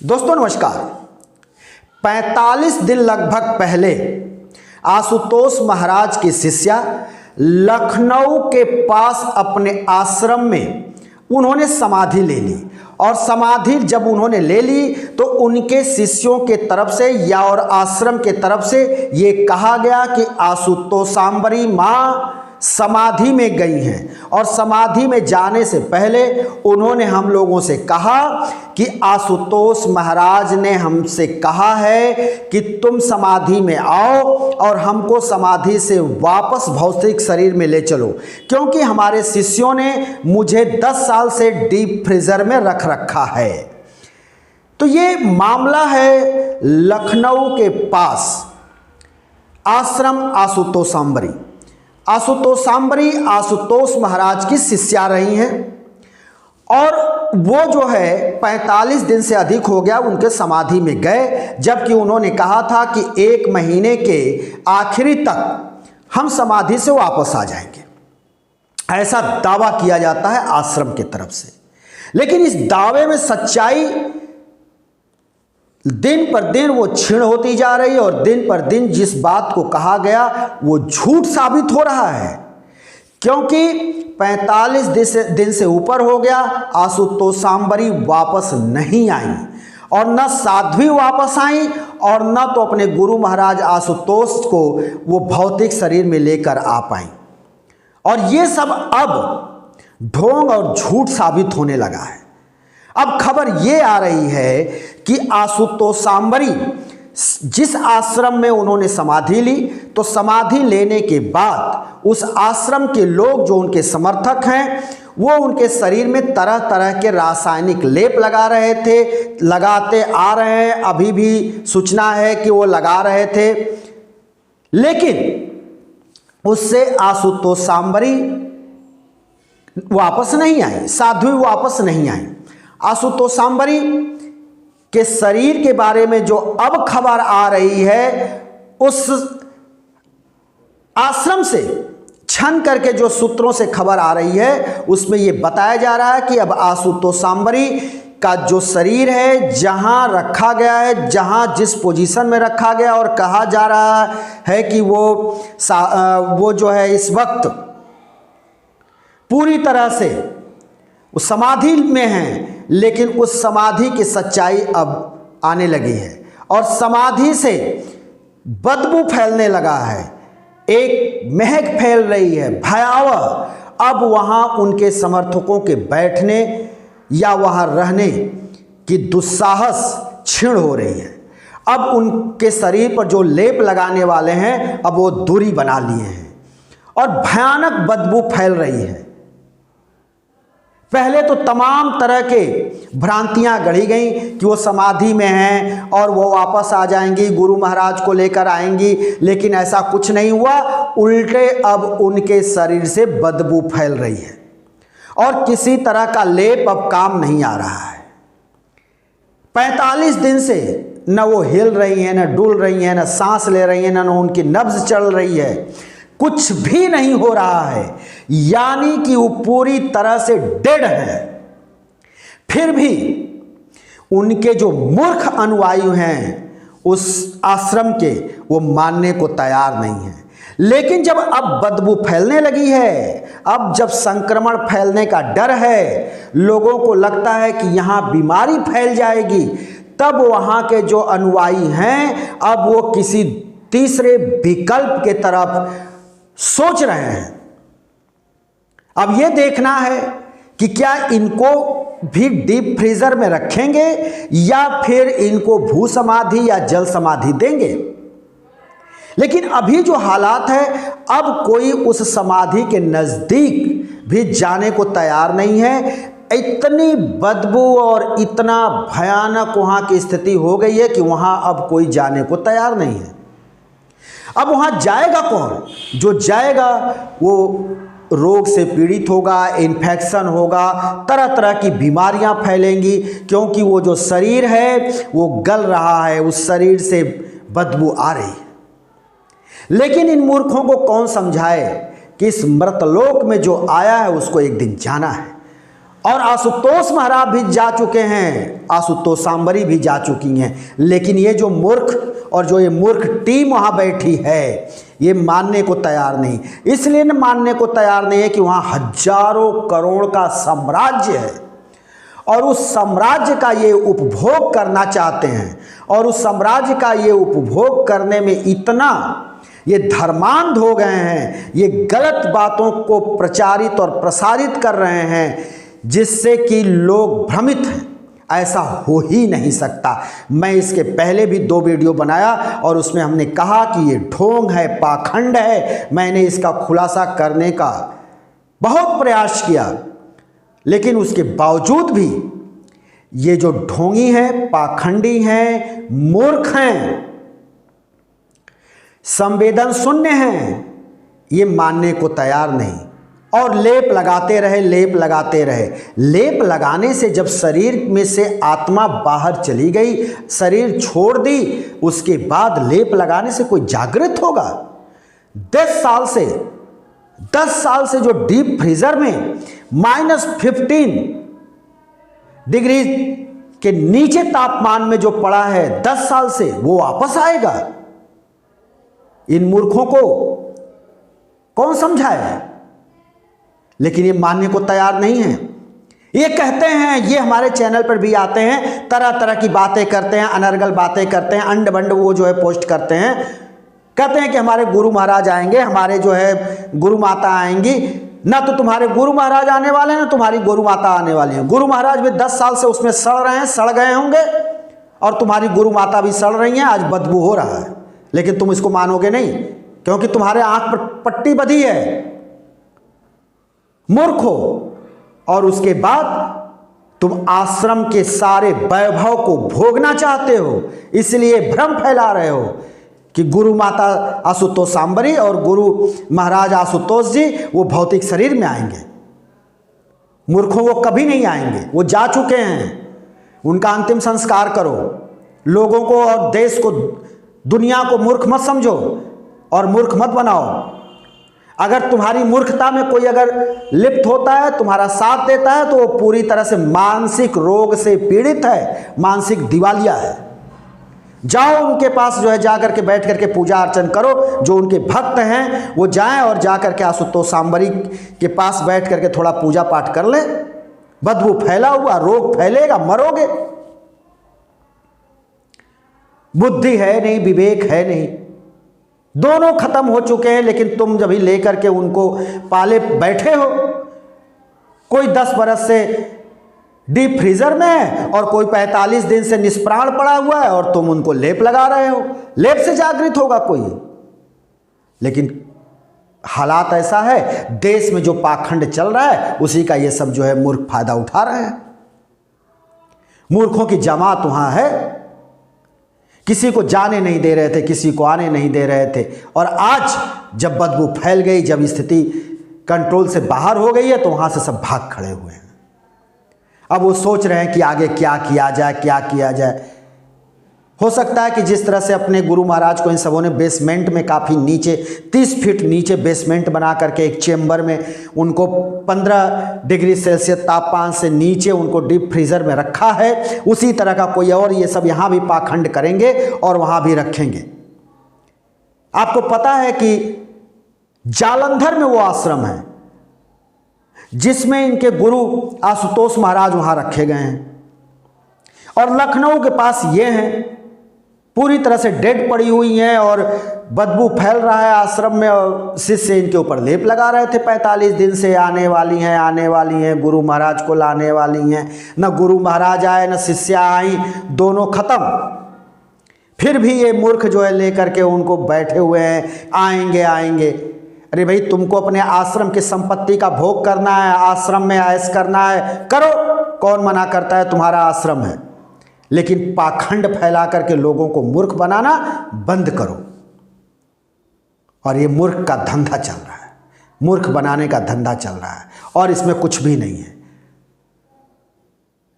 दोस्तों नमस्कार। 45 दिन लगभग पहले आशुतोष महाराज की शिष्या लखनऊ के पास अपने आश्रम में उन्होंने समाधि ले ली और समाधि जब उन्होंने ले ली तो उनके शिष्यों के तरफ से या और आश्रम के तरफ से ये कहा गया कि आशुतोषांबरी माँ समाधि में गई हैं और समाधि में जाने से पहले उन्होंने हम लोगों से कहा कि आशुतोष महाराज ने हमसे कहा है कि तुम समाधि में आओ और हमको समाधि से वापस भौतिक शरीर में ले चलो, क्योंकि हमारे शिष्यों ने मुझे 10 साल से डीप फ्रीजर में रख रखा है। तो ये मामला है लखनऊ के पास आश्रम आशुतोषांबरी। आशुतोषांबरी आशुतोष महाराज की शिष्या रही हैं और वो जो है 45 दिन से अधिक हो गया उनके समाधि में गए, जबकि उन्होंने कहा था कि 1 महीने के आखिरी तक हम समाधि से वापस आ जाएंगे। ऐसा दावा किया जाता है आश्रम की तरफ से, लेकिन इस दावे में सच्चाई दिन पर दिन वो क्षीण होती जा रही है और दिन पर दिन जिस बात को कहा गया वो झूठ साबित हो रहा है, क्योंकि 45 दिन से ऊपर हो गया आशुतोषांबरी वापस नहीं आई और न साध्वी वापस आई और न तो अपने गुरु महाराज आशुतोष को वो भौतिक शरीर में लेकर आ पाई। और ये सब अब ढोंग और झूठ साबित होने लगा है। अब खबर ये आ रही है कि आशुतोषांबरी जिस आश्रम में उन्होंने समाधि ली, तो समाधि लेने के बाद उस आश्रम के लोग जो उनके समर्थक हैं वो उनके शरीर में तरह तरह के रासायनिक लेप लगा रहे थे, लगाते आ रहे हैं, अभी भी सूचना है कि वो लगा रहे थे। लेकिन उससे आशुतोषांबरी वापस नहीं आई, साध्वी वापस नहीं आई। आशुतोषांबरी के शरीर के बारे में जो अब खबर आ रही है, उस आश्रम से छन करके जो सूत्रों से खबर आ रही है उसमें यह बताया जा रहा है कि अब आशुतोषांबरी का जो शरीर है जहां रखा गया है, जहां जिस पोजीशन में रखा गया और कहा जा रहा है कि वो जो है इस वक्त पूरी तरह से उस समाधि में हैं, लेकिन उस समाधि की सच्चाई अब आने लगी है और समाधि से बदबू फैलने लगा है, एक महक फैल रही है भयावह। अब वहाँ उनके समर्थकों के बैठने या वहाँ रहने की दुस्साहस क्षीण हो रही है। अब उनके शरीर पर जो लेप लगाने वाले हैं अब वो दूरी बना लिए हैं और भयानक बदबू फैल रही है। पहले तो तमाम तरह के भ्रांतियां गढ़ी गई कि वो समाधि में हैं और वो वापस आ जाएंगी, गुरु महाराज को लेकर आएंगी, लेकिन ऐसा कुछ नहीं हुआ। उल्टे अब उनके शरीर से बदबू फैल रही है और किसी तरह का लेप अब काम नहीं आ रहा है। 45 दिन से न वो हिल रही हैं, न डुल रही हैं, न सांस ले रही हैं, न उनकी नब्ज चल रही है, कुछ भी नहीं हो रहा है, यानी कि वो पूरी तरह से डेड है। फिर भी उनके जो मूर्ख अनुयायी हैं उस आश्रम के, वो मानने को तैयार नहीं है। लेकिन जब अब बदबू फैलने लगी है, अब जब संक्रमण फैलने का डर है, लोगों को लगता है कि यहाँ बीमारी फैल जाएगी, तब वहाँ के जो अनुयायी हैं अब वो किसी तीसरे विकल्प के तरफ सोच रहे हैं। अब यह देखना है कि क्या इनको भी डीप फ्रीजर में रखेंगे या फिर इनको भू समाधि या जल समाधि देंगे। लेकिन अभी जो हालात है, अब कोई उस समाधि के नजदीक भी जाने को तैयार नहीं है। इतनी बदबू और इतना भयानक वहां की स्थिति हो गई है कि वहां अब कोई जाने को तैयार नहीं है। अब वहाँ जाएगा कौन? जो जाएगा वो रोग से पीड़ित होगा, इन्फेक्शन होगा, तरह तरह की बीमारियां फैलेंगी, क्योंकि वो जो शरीर है वो गल रहा है, उस शरीर से बदबू आ रही है। लेकिन इन मूर्खों को कौन समझाए कि इस मृतलोक में जो आया है उसको एक दिन जाना है और आशुतोष महाराज भी जा चुके हैं, आशुतोष सांबरी भी जा चुकी हैं। लेकिन ये जो मूर्ख और जो ये मूर्ख टीम वहाँ बैठी है, ये मानने को तैयार नहीं। इसलिए न मानने को तैयार नहीं है कि वहाँ हजारों करोड़ का साम्राज्य है और उस साम्राज्य का ये उपभोग करना चाहते हैं, और उस साम्राज्य का ये उपभोग करने में इतना ये धर्मांध हो गए हैं, ये गलत बातों को प्रचारित और प्रसारित कर रहे हैं जिससे कि लोग भ्रमित हैं। ऐसा हो ही नहीं सकता। मैं इसके पहले भी 2 वीडियो बनाया और उसमें हमने कहा कि ये ढोंग है, पाखंड है। मैंने इसका खुलासा करने का बहुत प्रयास किया, लेकिन उसके बावजूद भी ये जो ढोंगी हैं, पाखंडी हैं, मूर्ख हैं, संवेदन शून्य हैं, ये मानने को तैयार नहीं और लेप लगाते रहे, लेप लगाते रहे। लेप लगाने से जब शरीर में से आत्मा बाहर चली गई, शरीर छोड़ दी, उसके बाद लेप लगाने से कोई जागृत होगा? 10 साल से जो डीप फ्रीजर में -15 डिग्री के नीचे तापमान में जो पड़ा है 10 साल से, वो वापस आएगा? इन मूर्खों को कौन समझाए? लेकिन ये मानने को तैयार नहीं है। ये कहते हैं, ये हमारे चैनल पर भी आते हैं, तरह तरह की बातें करते हैं, अनर्गल बातें करते हैं, अंड बंड वो जो है पोस्ट करते हैं। कहते हैं कि हमारे गुरु महाराज आएंगे, हमारे जो है गुरु माता आएंगी। ना तो तुम्हारे गुरु महाराज आने वाले हैं, ना तुम्हारी गुरु माता आने वाली है। गुरु महाराज भी 10 साल से उसमें सड़ रहे हैं, सड़ गए होंगे, और तुम्हारी गुरु माता भी सड़ रही हैं, आज बदबू हो रहा है। लेकिन तुम इसको मानोगे नहीं, क्योंकि तुम्हारे आंख पर पट्टी बंधी है। मूर्ख हो। और उसके बाद तुम आश्रम के सारे वैभव को भोगना चाहते हो, इसलिए भ्रम फैला रहे हो कि गुरु माता आशुतोष सांबरी और गुरु महाराज आशुतोष जी वो भौतिक शरीर में आएंगे। मूर्खों, वो कभी नहीं आएंगे, वो जा चुके हैं। उनका अंतिम संस्कार करो। लोगों को और देश को, दुनिया को मूर्ख मत समझो और मूर्ख मत बनाओ। अगर तुम्हारी मूर्खता में कोई अगर लिप्त होता है, तुम्हारा साथ देता है, तो वो पूरी तरह से मानसिक रोग से पीड़ित है, मानसिक दिवालिया है। जाओ उनके पास जो है, जा करके बैठ करके पूजा अर्चन करो। जो उनके भक्त हैं वो जाएं और जा करके आशुतोष सांबरी के पास बैठ करके थोड़ा पूजा पाठ कर ले। बदबू फैला हुआ, रोग फैलेगा, मरोगे। बुद्धि है नहीं, विवेक है नहीं, दोनों खत्म हो चुके हैं। लेकिन तुम जब ही लेकर के उनको पाले बैठे हो, कोई 10 बरस से डीप फ्रीजर में है और कोई 45 दिन से निष्प्राण पड़ा हुआ है, और तुम उनको लेप लगा रहे हो। लेप से जागृत होगा कोई? लेकिन हालात ऐसा है, देश में जो पाखंड चल रहा है उसी का ये सब जो है मूर्ख फायदा उठा रहे हैं। मूर्खों की जमात वहां है। किसी को जाने नहीं दे रहे थे, किसी को आने नहीं दे रहे थे, और आज जब बदबू फैल गई, जब स्थिति कंट्रोल से बाहर हो गई है, तो वहां से सब भाग खड़े हुए हैं। अब वो सोच रहे हैं कि आगे क्या किया जाए, क्या किया जाए। हो सकता है कि जिस तरह से अपने गुरु महाराज को इन सबों ने बेसमेंट में काफ़ी नीचे, 30 फीट नीचे बेसमेंट बना करके एक चेम्बर में उनको 15 डिग्री सेल्सियस तापमान से नीचे उनको डीप फ्रीजर में रखा है, उसी तरह का कोई और ये सब यहाँ भी पाखंड करेंगे और वहाँ भी रखेंगे। आपको पता है कि जालंधर में वो आश्रम है जिसमें इनके गुरु आशुतोष महाराज वहाँ रखे गए हैं, और लखनऊ के पास ये हैं, पूरी तरह से डेड पड़ी हुई हैं और बदबू फैल रहा है आश्रम में, और शिष्य इनके ऊपर लेप लगा रहे थे 45 दिन से। आने वाली हैं, आने वाली हैं, गुरु महाराज को लाने वाली हैं। न गुरु महाराज आए, न शिष्या आई, दोनों खत्म। फिर भी ये मूर्ख जो है लेकर के उनको बैठे हुए हैं, आएंगे आएंगे। अरे भाई, तुमको अपने आश्रम की संपत्ति का भोग करना है, आश्रम में ऐश करना है, करो, कौन मना करता है, तुम्हारा आश्रम है। लेकिन पाखंड फैला करके लोगों को मूर्ख बनाना बंद करो। और ये मूर्ख का धंधा चल रहा है, मूर्ख बनाने का धंधा चल रहा है, और इसमें कुछ भी नहीं है।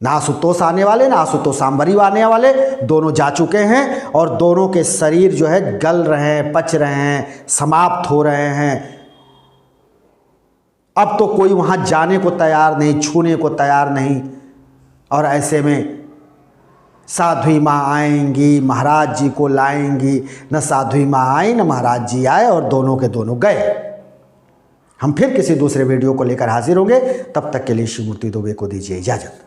ना आशुतोष आने वाले, ना आशुतोष सांबरी आने वाले, दोनों जा चुके हैं, और दोनों के शरीर जो है गल रहे हैं, पच रहे हैं, समाप्त हो रहे हैं। अब तो कोई वहाँ जाने को तैयार नहीं, छूने को तैयार नहीं। और ऐसे में साध्वी माँ आएंगी, महाराज जी को लाएंगी। न साध्वी माँ आई न महाराज जी आए और दोनों के दोनों गए। हम फिर किसी दूसरे वीडियो को लेकर हाजिर होंगे। तब तक के लिए शिव मूर्ति दुबे को दीजिए इजाजत।